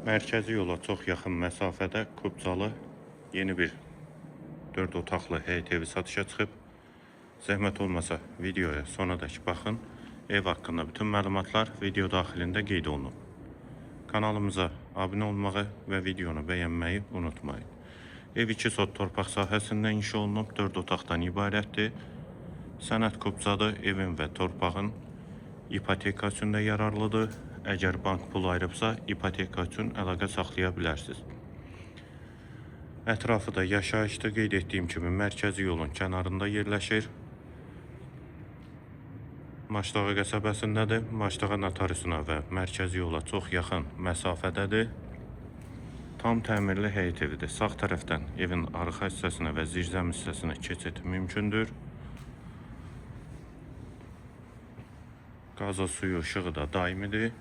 Mərkəzi yola çox yaxın məsafədə Kubcalı yeni bir 4 otaqlı həyət evi satışa çıxıb. Zəhmət olmasa videoya sonadək baxın. Ev haqqında bütün məlumatlar video daxilində qeyd olunub. Kanalımıza abunə olmağı və videonu bəyənməyi unutmayın. Ev 2 sot torpaq sahəsində inşa olunub, 4 otaqdan ibarətdir. Sənəd Kubcadır, evin və torpağın ipoteka üçün də yararlıdır. Əgər bank pul ayırıbsa, ipoteka üçün əlaqə saxlaya bilərsiniz. Ətrafı da yaşayışdır. Qeyd etdiyim kimi mərkəzi yolun kənarında yerləşir. Maçdağı qəsəbəsindədir. Maçdağı notariusuna və mərkəzi yola çox yaxın məsafədədir. Tam təmirli həyət evidir. Sağ tərəfdən evin arxa hissəsinə və zirzəm hissəsinə keçid mümkündür. Qazı, suyu, işığı da daimidir.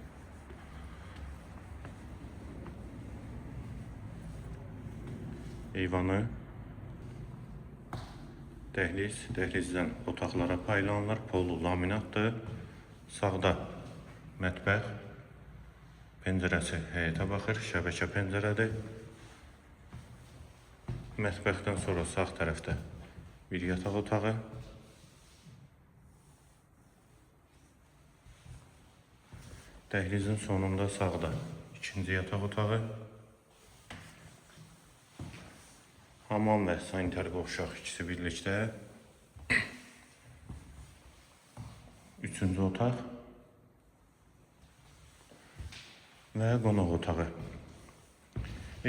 Eyvanı, dəhlizdən otaqlara paylanılır, polu laminatdır. Sağda mətbəx, pəncərəsi həyətə baxır, şəbəkə pəncərədir. Mətbəxdən sonra sağ tərəfdə bir yataq otağı. Dəhlizin sonunda sağda ikinci yataq otağı. Hamam və sanitar qovşaq ikisi birlikdə. Üçüncü otaq və qonaq otağı.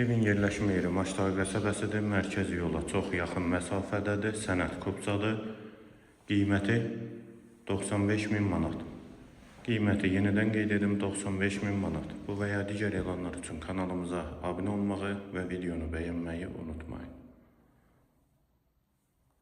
Evin yerləşmə yeri Maçdağı qəsəbəsidir. Mərkəzi yola çox yaxın məsafədədir. Sənəd Kubcadır. Qiyməti 95.000 manat. Qiyməti yenidən qeyd edim 95.000 manat. Bu və ya digər elanlar üçün kanalımıza abunə olmağı və videonu bəyənməyi unutmayın.